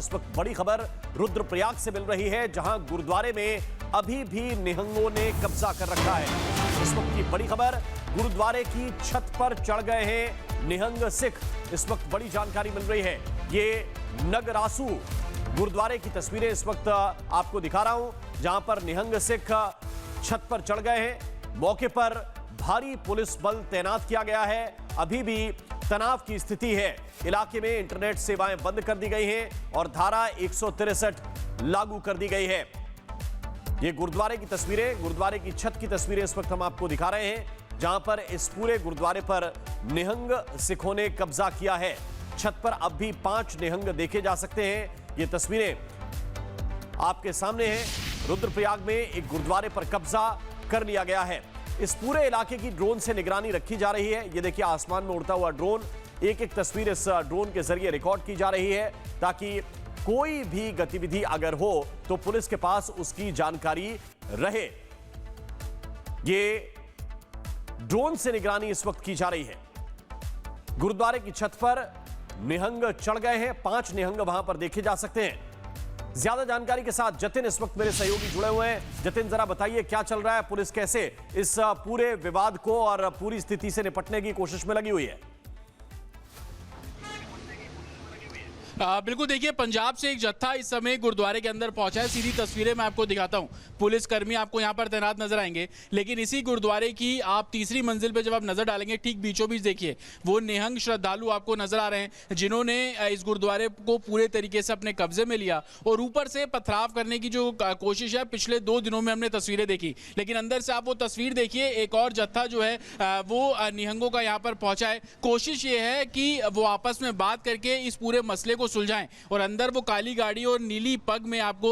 इस वक्त बड़ी खबर रुद्रप्रयाग से मिल रही है, जहां गुरुद्वारे में अभी भी निहंगों ने कब्जा कर रखा है। इस वक्त की बड़ी खबर, गुरुद्वारे की छत पर चढ़ गए हैं निहंग सिख। इस वक्त बड़ी जानकारी मिल रही है। ये नगरासू गुरुद्वारे की तस्वीरें इस वक्त आपको दिखा रहा हूं, जहां पर निहंग सिख छत पर चढ़ गए हैं। मौके पर भारी पुलिस बल तैनात किया गया है। अभी भी तनाव की स्थिति है। इलाके में इंटरनेट सेवाएं बंद कर दी गई हैं और धारा 163 लागू कर दी गई है। ये गुरुद्वारे की तस्वीरें, गुरुद्वारे की छत की तस्वीरें इस वक्त हम आपको दिखा रहे हैं, जहां पर इस पूरे गुरुद्वारे पर निहंग सिखों ने कब्जा किया है। छत पर अब भी 5 निहंग देखे जा सकते हैं। ये तस्वीरें आपके सामने हैं। रुद्रप्रयाग में एक गुरुद्वारे पर कब्जा कर लिया गया है। इस पूरे इलाके की ड्रोन से निगरानी रखी जा रही है। ये देखिए, आसमान में उड़ता हुआ ड्रोन, एक एक तस्वीर इस ड्रोन के जरिए रिकॉर्ड की जा रही है, ताकि कोई भी गतिविधि अगर हो तो पुलिस के पास उसकी जानकारी रहे। ये ड्रोन से निगरानी इस वक्त की जा रही है। गुरुद्वारे की छत पर निहंग चढ़ गए हैं। 5 निहंग वहां पर देखे जा सकते हैं। ज्यादा जानकारी के साथ जतिन इस वक्त मेरे सहयोगी जुड़े हुए हैं। जतिन, जरा बताइए क्या चल रहा है? पुलिस कैसे इस पूरे विवाद को और पूरी स्थिति से निपटने की कोशिश में लगी हुई है? बिल्कुल, देखिए, पंजाब से एक जत्था इस समय गुरुद्वारे के अंदर पहुंचा है। सीधी तस्वीरें मैं आपको दिखाता हूं। पुलिस कर्मी आपको यहां पर तैनात नजर आएंगे, लेकिन इसी गुरुद्वारे की आप तीसरी मंजिल पे जब आप नजर डालेंगे, ठीक बीचों बीच देखिए वो निहंग श्रद्धालु आपको नजर आ रहे हैं, जिन्होंने इस गुरुद्वारे को पूरे तरीके से अपने कब्जे में लिया और ऊपर से पथराव करने की जो कोशिश है, पिछले 2 दिनों में हमने तस्वीरें देखी। लेकिन अंदर से आप वो तस्वीर देखिए, एक और जत्था जो है वो निहंगों का यहाँ पर पहुंचा है। कोशिश ये है कि वो आपस में बात करके इस पूरे मसले को सुलझाएं और अंदर वो काली गाड़ी और नीली पग में आपको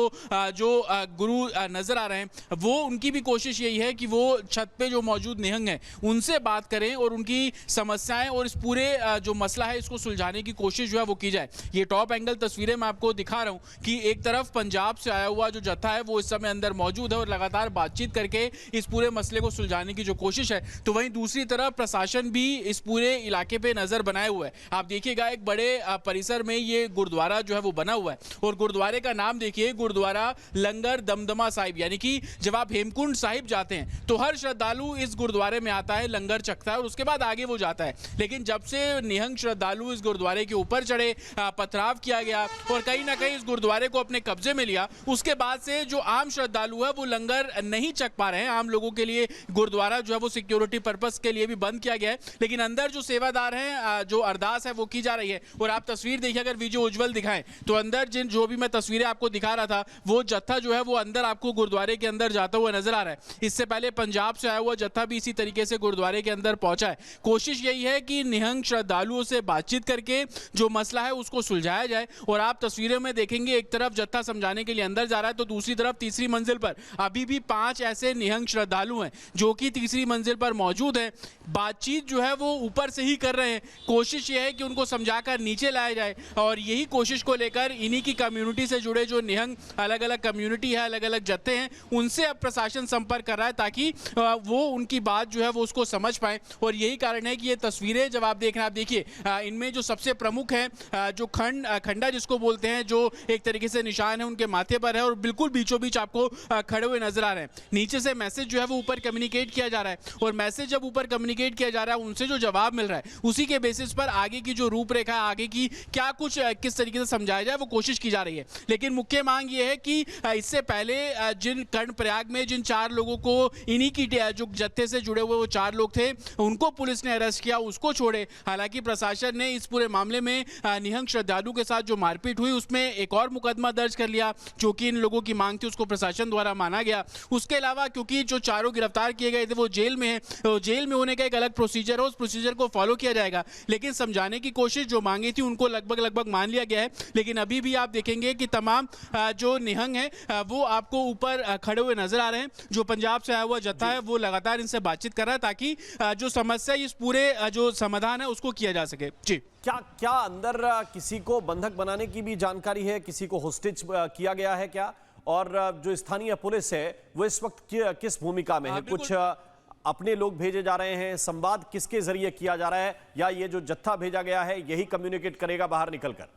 जो गुरु नजर आ रहे हैं, वो उनकी भी कोशिश यही है कि वो छत पे जो मौजूद निहंग हैं उनसे बात करें और उनकी समस्याएं और इस पूरे जो मसला है इसको सुलझाने की कोशिश जो है वो की जाए। ये टॉप एंगल तस्वीरें मैं आपको दिखा रहा हूं कि एक तरफ पंजाब से आया हुआ जो जत्था है वो इस समय अंदर मौजूद है और लगातार बातचीत करके इस पूरे मसले को सुलझाने की जो कोशिश है, तो वहीं दूसरी तरफ प्रशासन भी इस पूरे इलाके पे नजर बनाए हुआ है। आप देखिएगा, एक बड़े परिसर में ये गुरुद्वारा जो है वो बना हुआ है और गुरुद्वारे का नाम देखिए, गुरुद्वारा लंगर दमदमा साहिब। यानी कि जब आप हेमकुंड साहिब जाते हैं तो हर श्रद्धालु इस गुरुद्वारे में आता है, लंगर चखता है और उसके बाद आगे वो जाता है। लेकिन जब से निहंग श्रद्धालु इस गुरुद्वारे के ऊपर चढ़े, पथराव किया गया और कहीं ना कहीं इस गुरुद्वारे को अपने कब्जे में लिया, उसके बाद से जो आम श्रद्धालु है वो लंगर नहीं चख पा रहे हैं। आम लोगों के लिए गुरुद्वारा जो है वो सिक्योरिटी पर्पस के लिए भी बंद किया गया है, लेकिन अंदर जो सेवादार हैं, जो अरदास है वो की जा रही है। और आप तस्वीर देखिए, अगर वीडियो उज्जवल दिखाएं तो अंदर जो भी मैं तस्वीरें आपको दिखा रहा था, वो जत्था जो है वो अंदर आपको गुरुद्वारे के अंदर जाता हुआ नजर आ रहा है। इससे पहले पंजाब से आया हुआ जत्था भी इसी तरीके से गुरुद्वारे के अंदर पहुंचा है। कोशिश यही है कि निहंग श्रद्धालुओं से बातचीत करके जो मसला है उसको सुलझाया जाए। और आप तस्वीरों में देखेंगे, एक तरफ जत्था समझाने के लिए अंदर जा रहा है तो दूसरी तरफ तीसरी मंजिल पर अभी भी 5 ऐसे निहंग श्रद्धालु हैं जो कि तीसरी मंजिल पर मौजूद है। बातचीत जो है वो ऊपर से ही कर रहे हैं। कोशिश यह है कि उनको समझाकर नीचे लाया जाए और यही कोशिश को लेकर इन्हीं की कम्युनिटी से जुड़े जो निहंग अलग अलग कम्युनिटी है, अलग अलग जत्थे हैं, उनसे अब प्रशासन संपर्क कर रहा है ताकि वो उनकी बात जो है वो उसको समझ पाए। और यही कारण है कि ये तस्वीरें जब आप देख रहे हैं, आप देखिए इनमें जो सबसे प्रमुख है, जो खंडा जिसको बोलते हैं, जो एक तरीके से निशान है उनके माथे पर है और बिल्कुल बीचों बीच आपको खड़े हुए नजर आ रहे हैं। नीचे से मैसेज जो है वो ऊपर कम्युनिकेट किया जा रहा है और मैसेज जब ऊपर कम्युनिकेट किया जा रहा है, उनसे जो जवाब मिल रहा है उसी के बेसिस पर आगे की जो रूपरेखा, आगे की क्या कुछ किस तरीके से समझाया जाए वो कोशिश की जा रही है। लेकिन मुख्य मांग ये है कि इससे पहले जिन कर्णप्रयाग में जिन 4 लोगों को इन्हीं की जो जत्थे से जुड़े हुए वो 4 लोग थे, उनको पुलिस ने अरेस्ट किया, उसको छोड़े। हालांकि प्रशासन ने इस पूरे मामले में निहंग श्रद्धालु के साथ जो मारपीट हुई उसमें एक और मुकदमा दर्ज कर लिया, जो कि इन लोगों की मांग थी उसको प्रशासन द्वारा माना गया। उसके अलावा क्योंकि जो 4 गिरफ्तार किए गए थे वो जेल में है, तो जेल में होने का एक अलग प्रोसीजर है, उस प्रोसीजर को फॉलो किया जाएगा। लेकिन समझाने की कोशिश जो मांगी थी उनको लगभग मान लिया गया है। लेकिन अभी भी आप देखेंगे कि तमाम जो निहंग है वो आपको ऊपर खड़े हुए नजर आ रहे हैं। जो पंजाब से आया हुआ जत्था है वो लगातार इनसे बातचीत कर रहा है ताकि जो समस्या, इस पूरे जो समाधान है उसको किया जा सके। जी, क्या अंदर किसी को बंधक बनाने की भी जानकारी है? किसी को होस्टेज किया गया है क्या? और जो स्थानीय पुलिस है वो इस वक्त किस भूमिका में है? कुछ अपने लोग भेजे जा रहे हैं? संवाद किसके जरिए किया जा रहा है? या ये जो जत्था भेजा गया है यही कम्युनिकेट करेगा बाहर निकलकर?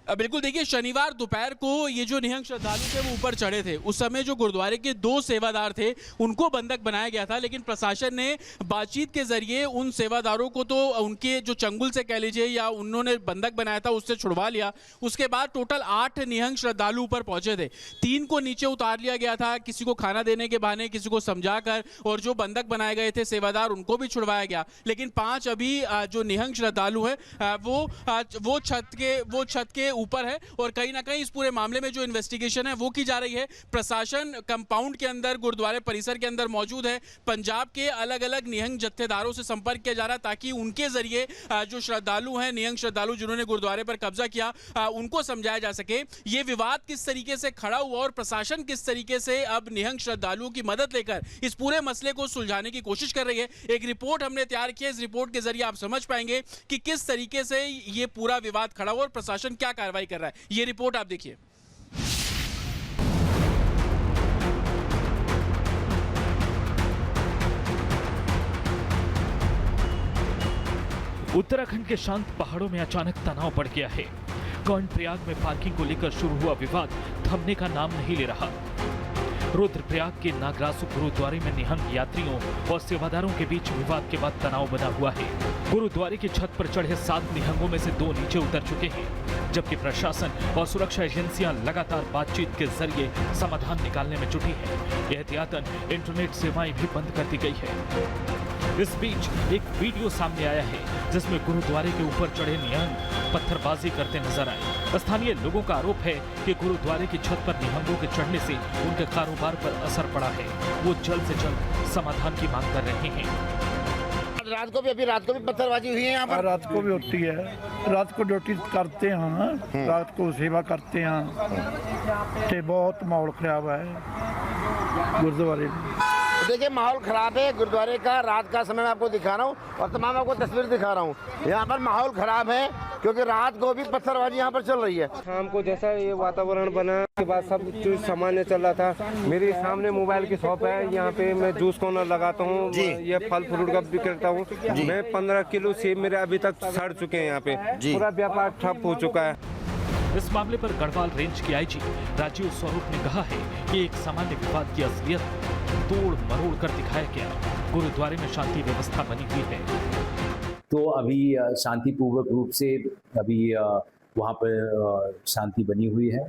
बिल्कुल देखिए, शनिवार दोपहर को ये जो निहंग श्रद्धालु थे वो ऊपर चढ़े थे। उस समय जो गुरुद्वारे के 2 सेवादार थे उनको बंधक बनाया गया था, लेकिन प्रशासन ने बातचीत के जरिए उन सेवादारों को तो उनके जो चंगुल से कह लीजिए या उन्होंने बंधक बनाया था उससे छुड़वा लिया। उसके बाद टोटल 8 निहंग श्रद्धालु ऊपर पहुंचे थे। 3 को नीचे उतार लिया गया था, किसी को खाना देने के बहाने, किसी को समझाकर, और जो बंधक बनाए गए थे सेवादार उनको भी छुड़वाया गया। लेकिन 5 अभी जो निहंग श्रद्धालु है वो छत के ऊपर है, और कहीं ना कहीं इस पूरे मामले में जो इन्वेस्टिगेशन है वो की जा रही है। प्रशासन कंपाउंड के अंदर, गुरुद्वारे परिसर के अंदर मौजूद है। पंजाब के अलग अलग निहंग जत्थेदारों से संपर्क किया जा रहा है ताकि उनके जरिए जो श्रद्धालु हैं, निहंग श्रद्धालु जिन्होंने गुरुद्वारे पर कब्जा किया, उनको समझाया जा सके ये विवाद किस तरीके से खड़ा हुआ और प्रशासन किस तरीके से अब निहंग श्रद्धालुओं की मदद लेकर इस पूरे मसले को सुलझाने की कोशिश कर रही है। एक रिपोर्ट हमने तैयार की है, इस रिपोर्ट के जरिए आप समझ पाएंगे कि किस तरीके से ये पूरा विवाद खड़ा हुआ और प्रशासन क्या कार्रवाई कर रहा है। ये रिपोर्ट आप देखिए। उत्तराखंड के शांत पहाड़ों में अचानक तनाव बढ़ गया है। कर्णप्रयाग में पार्किंग को लेकर शुरू हुआ विवाद थमने का नाम नहीं ले रहा। रुद्रप्रयाग के नागरासु गुरुद्वारे में निहंग यात्रियों और सेवादारों के बीच विवाद के बाद तनाव बना हुआ है। गुरुद्वारे की छत पर चढ़े 7 निहंगों में से 2 नीचे उतर चुके हैं, जबकि प्रशासन और सुरक्षा एजेंसियां लगातार बातचीत के जरिए समाधान निकालने में जुटी हैं। एहतियातन इंटरनेट सेवाएं भी बंद कर दी गई है। इस बीच एक वीडियो सामने आया है जिसमें गुरुद्वारे के ऊपर चढ़े निहंग पत्थरबाजी करते नजर आए। स्थानीय लोगों का आरोप है कि गुरुद्वारे की छत पर निहंगों के चढ़ने से उनके कारोबार पर असर पड़ा है। वो जल्द से जल्द समाधान की मांग कर रहे हैं। रात को भी पत्थरबाजी हुई है यहाँ पर। रात को भी होती है, रात को ड्यूटी करते हैं, रात को सेवा करते हैं, तो बहुत माहौल खराब है गुरुद्वारे में। देखिए माहौल खराब है गुरुद्वारे का। रात का समय मैं आपको दिखा रहा हूँ और तमाम आपको तस्वीर दिखा रहा हूँ। यहाँ पर माहौल खराब है क्योंकि रात को भी पत्थरबाजी यहाँ पर चल रही है। शाम को जैसा ये वातावरण बना के बाद सब कुछ सामान्य चल रहा था। मेरे सामने मोबाइल की शॉप है, यहाँ पे मैं जूस कॉर्नर लगाता हूँ, ये फल फ्रूट का विक्रेता हूँ। मैं 15 किलो सेब मेरे अभी तक सड़ चुके हैं। यहाँ पे पूरा व्यापार ठप हो चुका है। इस मामले पर गढ़वाल रेंज के आईजी राजीव स्वरूप ने कहा है कि एक सामान्य विवाद की असलियत तोड़ मरोड़ कर दिखाया गया। गुरुद्वारे में शांति व्यवस्था बनी हुई है। तो अभी शांतिपूर्वक रूप से अभी वहाँ पर शांति बनी हुई है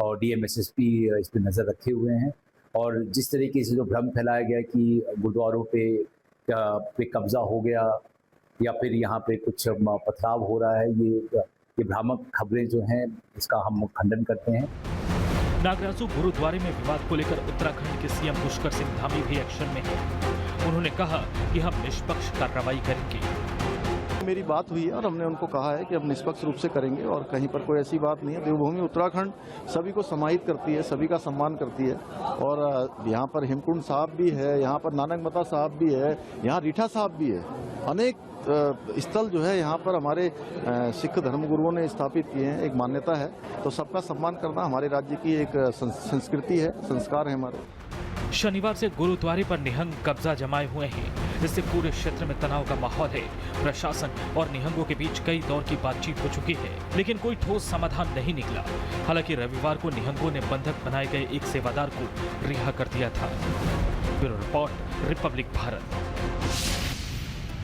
और डीएम एसएसपी इस पर नज़र रखे हुए हैं। और जिस तरीके से जो भ्रम फैलाया गया कि गुरुद्वारों पे कब्जा हो गया या फिर यहाँ पे कुछ पथराव हो रहा है, ये भ्रामक खबरें जो हैं इसका हम खंडन करते हैं। नागरासु गुरुद्वारे में विवाद को लेकर उत्तराखंड के सीएम पुष्कर सिंह धामी भी एक्शन में हैं। उन्होंने कहा कि हम निष्पक्ष कार्रवाई करेंगे। मेरी बात हुई है और हमने उनको कहा है कि हम निष्पक्ष रूप से करेंगे और कहीं पर कोई ऐसी बात नहीं है। देवभूमि उत्तराखंड सभी को समाहित करती है, सभी का सम्मान करती है। और यहाँ पर हेमकुंड साहब भी है, यहाँ पर नानक मता साहब भी है, यहाँ रीठा साहब भी है। अनेक स्थल जो है यहाँ पर हमारे सिख धर्मगुरुओं ने स्थापित किए हैं। एक मान्यता है, तो सबका सम्मान करना हमारे राज्य की एक संस्कृति है, संस्कार है हमारे। शनिवार से गुरुद्वारे पर निहंग कब्जा जमाए हुए हैं, जिससे पूरे क्षेत्र में तनाव का माहौल है। प्रशासन और निहंगों के बीच कई दौर की बातचीत हो चुकी है, लेकिन कोई ठोस समाधान नहीं निकला। हालांकि रविवार को निहंगों ने बंधक बनाए गए एक सेवादार को रिहा कर दिया था। Bureau report, Republic Bharat.